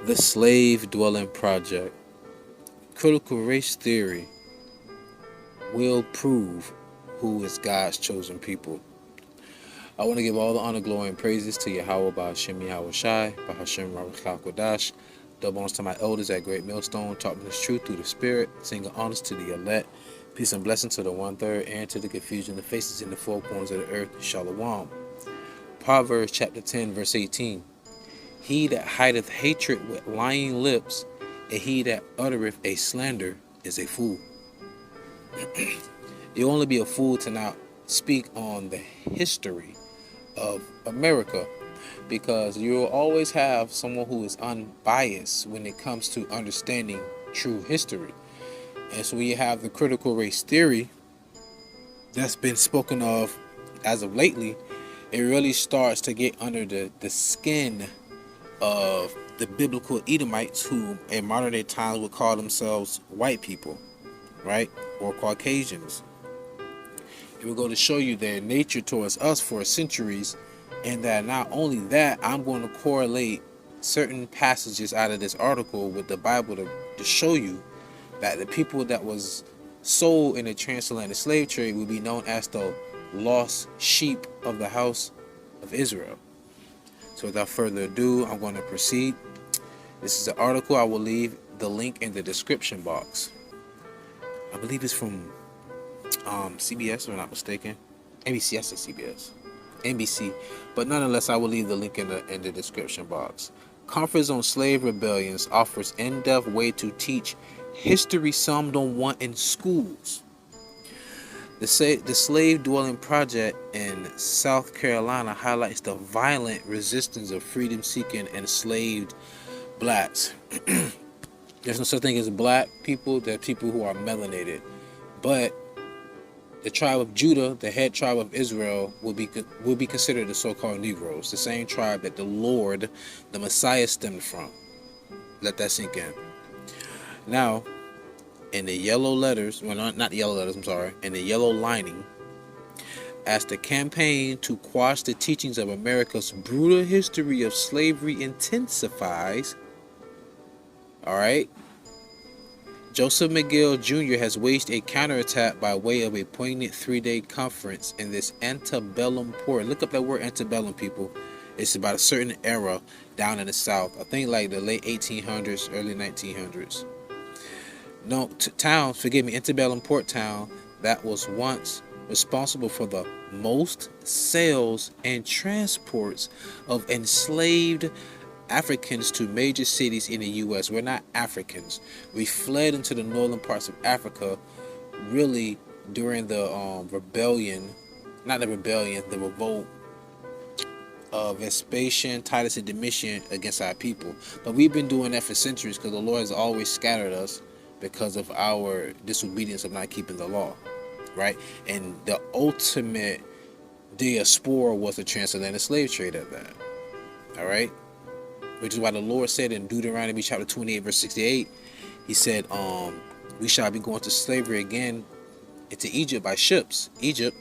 The Slave Dwelling Project. Critical race theory will prove who is God's chosen people. I want to give all the honor, glory, and praises to Yahawah by Hashem YAHAWASHI, by Hashem RAWACHAA QADASH. Double honors to my elders at Great Millstone, taught me this truth through the Spirit. Singing honors to the elect. Peace and blessings to the 1/3 and to the confusion, the faces in the four corners of the earth. Shalom. Proverbs chapter 10, verse 18. He that hideth hatred with lying lips, and he that uttereth a slander is a fool. You'll only be a fool to not speak on the history of America, because you will always have someone who is unbiased when it comes to understanding true history. And so we have the critical race theory that's been spoken of as of lately. It really starts to get under the skin of the biblical Edomites, who in modern day times would call themselves white people, right? Or Caucasians. It will go to show you their nature towards us for centuries, and that not only that, I'm going to correlate certain passages out of this article with the Bible to show you that the people that was sold in the transatlantic slave trade will be known as the lost sheep of the house of Israel. So without further ado, I'm going to proceed. This is the article. I will leave the link in the description box. I believe it's from CBS, if I'm not mistaken. NBC, I said CBS. NBC. But nonetheless, I will leave the link in the description box. Conference on Slave Rebellions offers in-depth way to teach history some don't want in schools. The Slave Dwelling Project in South Carolina highlights the violent resistance of freedom-seeking enslaved blacks. There's no such thing as black people. There are people who are melanated. But the tribe of Judah, the head tribe of Israel, will be considered the so-called Negroes, the same tribe that the Lord, the Messiah, stemmed from. Let that sink in. Now, in the yellow letters, well, not the yellow letters, I'm sorry, in the yellow lining, as the campaign to quash the teachings of America's brutal history of slavery intensifies, all right, Joseph McGill Jr. has waged a counterattack by way of a poignant 3-day conference in this antebellum port. Look up that word antebellum, people. It's about a certain era down in the South. I think like the late 1800s, early 1900s. No, antebellum port town that was once responsible for the most sales and transports of enslaved Africans to major cities in the U.S. We're not Africans. We fled into the northern parts of Africa really during the the revolt of Vespasian, Titus, and Domitian against our people. But we've been doing that for centuries because the Lord has always scattered us because of our disobedience of not keeping the law, right? And the ultimate diaspora was the transatlantic slave trade at that, all right? Which is why the Lord said in Deuteronomy chapter 28, verse 68, he said, we shall be going to slavery again into Egypt by ships. Egypt,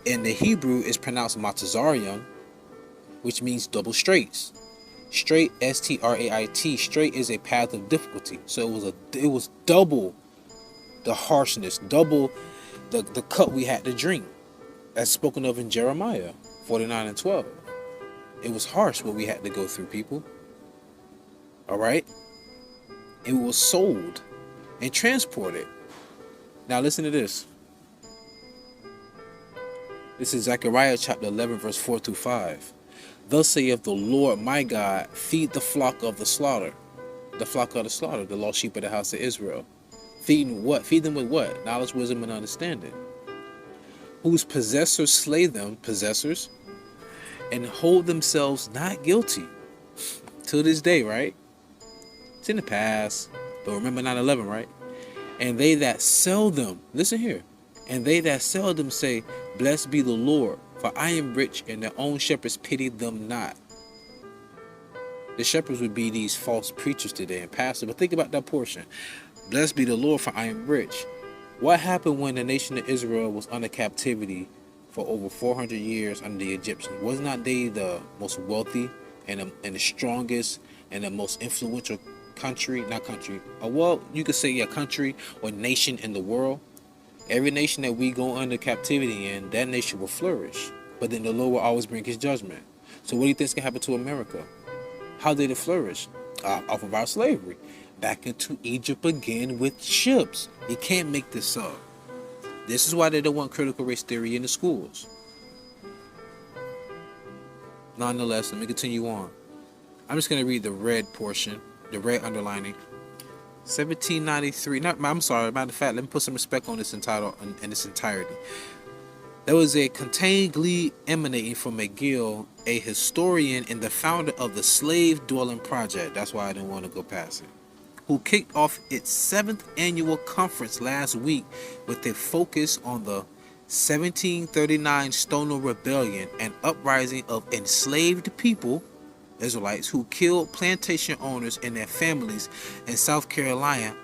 in the Hebrew, is pronounced Matazarion, which means double straights. Straight, S-T-R-A-I-T, straight is a path of difficulty. So it was double the harshness, double the cut we had to drink, as spoken of in Jeremiah 49 and 12. It was harsh what we had to go through, people. All right? It was sold and transported. Now listen to this. This is Zechariah chapter 11, verse 4 through 5. Thus saith the Lord my God, feed the flock of the slaughter. The flock of the slaughter, the lost sheep of the house of Israel. Feeding what? Feed them with what? Knowledge, wisdom, and understanding. Whose possessors slay them, possessors, and hold themselves not guilty. Till this day, right? It's in the past. But remember 9/11, right? And they that sell them, listen here. And they that sell them say, blessed be the Lord, for I am rich, and their own shepherds pity them not. The shepherds would be these false preachers today and pastors. But think about that portion. Blessed be the Lord, for I am rich. What happened when the nation of Israel was under captivity for over 400 years under the Egyptians? Was not they the most wealthy and the strongest and the most influential country, not country, well, you could say a country or nation in the world. Every nation that we go under captivity in, that nation will flourish. But then the Lord will always bring his judgment. So what do you think is going to happen to America? How did it flourish? Off of our slavery. Back into Egypt again with ships. You can't make this up. This is why they don't want critical race theory in the schools. Nonetheless, let me continue on. I'm just going to read the red portion, the red underlining. 1793. I'm sorry. Matter of fact, let me put some respect on this entitled in its entirety. There was a contained glee emanating from McGill, a historian and the founder of the Slave Dwelling Project. That's why I didn't want to go past it. Who kicked off its 7th annual conference last week with a focus on the 1739 Stono Rebellion, an uprising of enslaved people, Israelites, who killed plantation owners and their families in South Carolina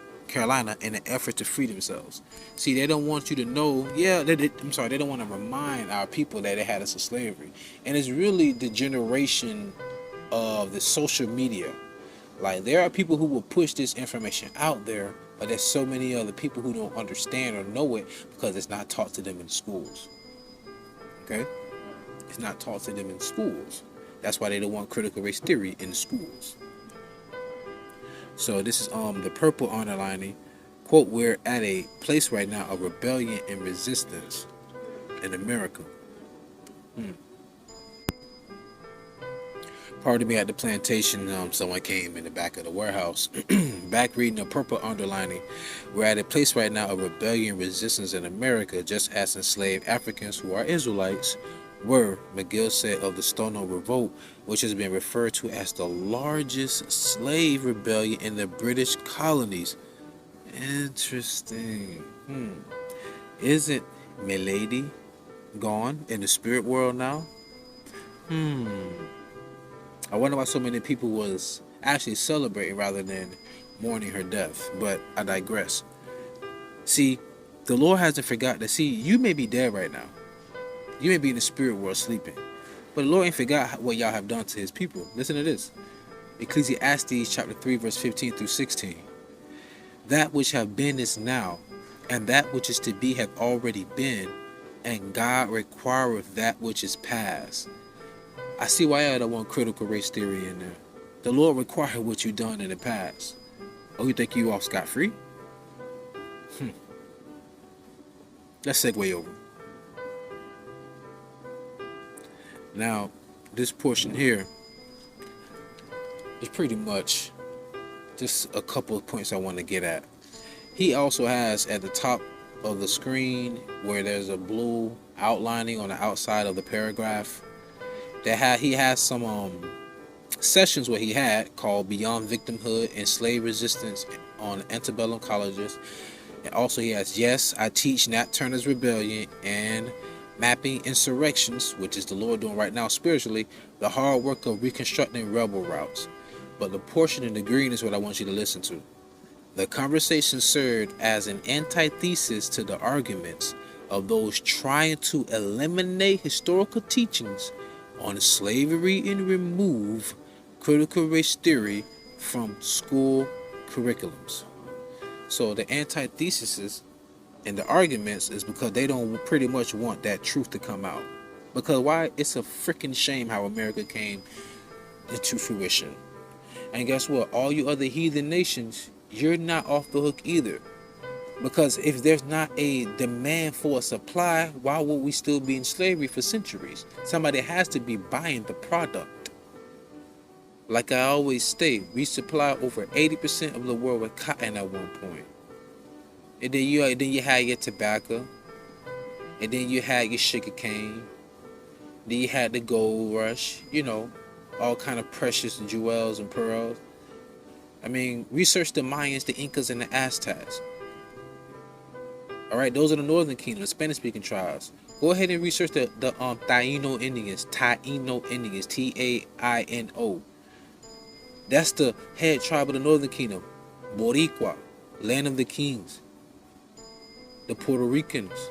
in an effort to free themselves. See, they don't want you to know, they don't want to remind our people that they had us in slavery. And it's really the generation of the social media. Like, there are people who will push this information out there, but there's so many other people who don't understand or know it because it's not taught to them in schools. Okay? It's not taught to them in schools. That's why they don't want critical race theory in the schools. So this is the purple underlining. Quote, we're at a place right now of rebellion and resistance in America. Pardon me, at the plantation, someone came in the back of the warehouse. Back reading the purple underlining. We're at a place right now of rebellion and resistance in America, just as enslaved Africans who are Israelites were, McGill said of the Stono Revolt, which has been referred to as the largest slave rebellion in the British colonies. Interesting. Isn't Milady gone in the spirit world now? I wonder why so many people was actually celebrating rather than mourning her death. But I digress. See, the Lord hasn't forgotten that. See, you may be dead right now. You may be in the spirit world sleeping. But the Lord ain't forgot what y'all have done to his people. Listen to this. Ecclesiastes chapter 3 verse 15 through 16. That which have been is now, and that which is to be hath already been, and God requireth that which is past. I see why I don't want critical race theory in there. The Lord required what you done in the past. Oh, you think you off scot-free? Let's segue over. Now, this portion here is pretty much just a couple of points I want to get at. He also has at the top of the screen where there's a blue outlining on the outside of the paragraph. He has some sessions where he had called Beyond Victimhood and Slave Resistance on antebellum colleges. And also he has Yes, I Teach Nat Turner's Rebellion and Mapping Insurrections, which is the Lord doing right now spiritually, the hard work of reconstructing rebel routes. But the portion in the green is what I want you to listen to. The conversation served as an antithesis to the arguments of those trying to eliminate historical teachings on slavery and remove critical race theory from school curriculums. So the antitheses and the arguments is because they don't pretty much want that truth to come out. Because why? It's a freaking shame how America came into fruition. And guess what? All you other heathen nations, you're not off the hook either. Because if there's not a demand for a supply, why would we still be in slavery for centuries? Somebody has to be buying the product. Like I always state, we supply over 80% of the world with cotton at one point. And then you had your tobacco. And then you had your sugar cane. Then you had the gold rush. You know, all kind of precious jewels and pearls. I mean, research the Mayans, the Incas, and the Aztecs. All right, those are the northern kingdom, the Spanish-speaking tribes. Go ahead and research the Taino Indians, Taino. That's the head tribe of the northern kingdom. Boricua, land of the kings. The Puerto Ricans,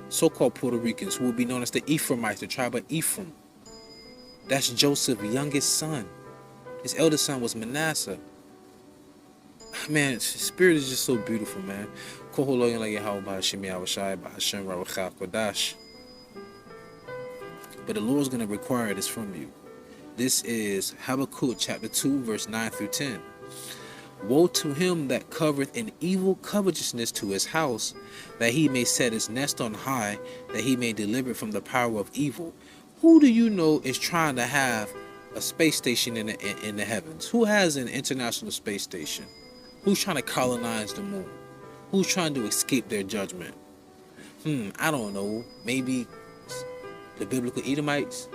so-called Puerto Ricans, who will be known as the Ephraimites, the tribe of Ephraim. That's Joseph's youngest son. His eldest son was Manasseh. Man, spirit is just so beautiful, man. But the Lord's going to require this from you. This is Habakkuk chapter 2, verse 9 through 10. Woe to him that covereth an evil covetousness to his house, that he may set his nest on high, that he may deliver it from the power of evil. Who do you know is trying to have a space station in the heavens? Who has an international space station? Who's trying to colonize the moon? Who's trying to escape their judgment? I don't know. Maybe the biblical Edomites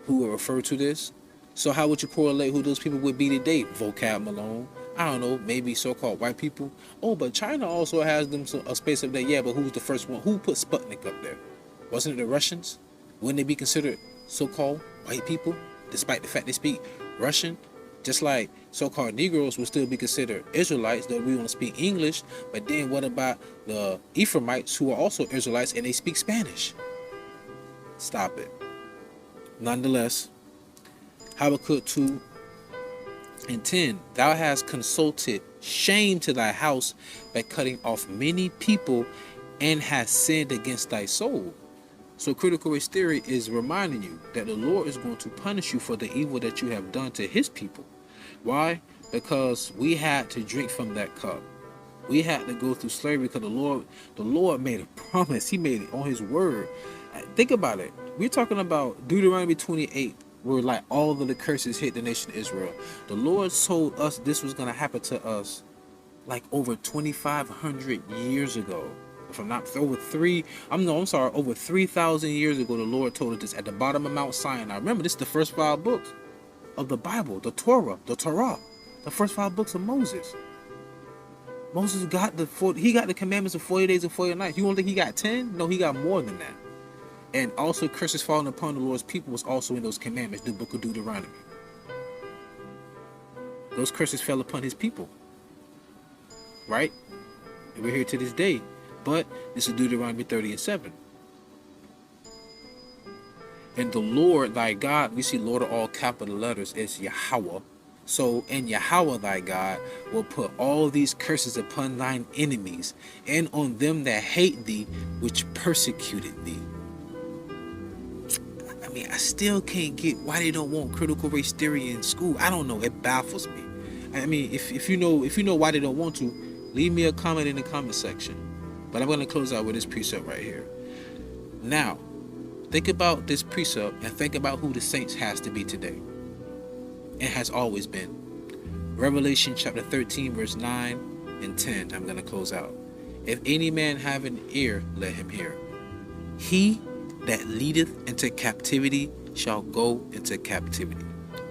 who are referred to this. So how would you correlate who those people would be today? Vocab Malone. I don't know. Maybe so-called white people. Oh, but China also has them a space up there. Yeah, but who's the first one? Who put Sputnik up there? Wasn't it the Russians? Wouldn't they be considered so-called white people, despite the fact they speak Russian? Just like so-called Negroes would still be considered Israelites, though we want to speak English. But then what about the Ephraimites, who are also Israelites and they speak Spanish? Stop it. Nonetheless, Habakkuk 2 and 10, thou hast consulted shame to thy house by cutting off many people, and hast sinned against thy soul. So critical race theory is reminding you that the Lord is going to punish you for the evil that you have done to his people. Why? Because we had to drink from that cup. We had to go through slavery because the Lord made a promise. He made it on his word. Think about it. We're talking about Deuteronomy 28, where like all of the curses hit the nation of Israel. The Lord told us this was going to happen to us like over 2,500 years ago. If I'm not over 3,000 years ago, the Lord told us this at the bottom of Mount Sinai. Remember, this is the first 5 books of the Bible, the Torah, the first 5 books of Moses. Moses got the commandments of 40 days and 40 nights. You don't think he got 10? No, he got more than that. And also curses falling upon the Lord's people was also in those commandments, the book of Deuteronomy. Those curses fell upon his people. Right? And we're here to this day. But this is Deuteronomy 30 and 7. And the Lord thy God, we see Lord of all capital letters, is Yahawah. So, and Yahawah thy God will put all these curses upon thine enemies, and on them that hate thee, which persecuted thee. I mean, I still can't get why they don't want critical race theory in school. I don't know. It baffles me. I mean, if you know why they don't want to, leave me a comment in the comment section. But I'm going to close out with this precept right here. Now, think about this precept and think about who the saints has to be today. It has always been. Revelation chapter 13, verse 9 and 10. I'm going to close out. If any man have an ear, let him hear. He that leadeth into captivity shall go into captivity.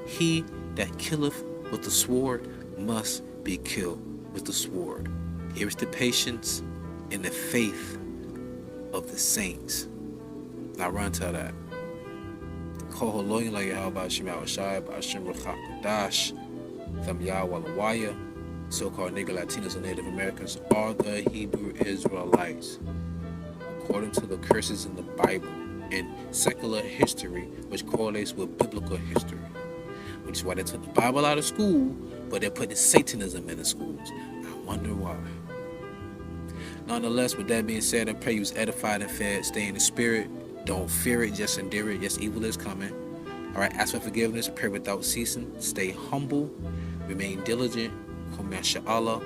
He that killeth with the sword must be killed with the sword. Here is the patience and the faith of the saints. Now run to that. So-called nigger Latinos and Native Americans are the Hebrew Israelites, according to the curses in the Bible and secular history, which correlates with biblical history, which is why they took the Bible out of school, but they're putting Satanism in the schools. I wonder why. Nonetheless, with that being said, I pray you was edified and fed. Stay in the spirit. Don't fear it, just endure it. Yes, evil is coming. All right, ask for forgiveness. Pray without ceasing. Stay humble. Remain diligent. Shalom.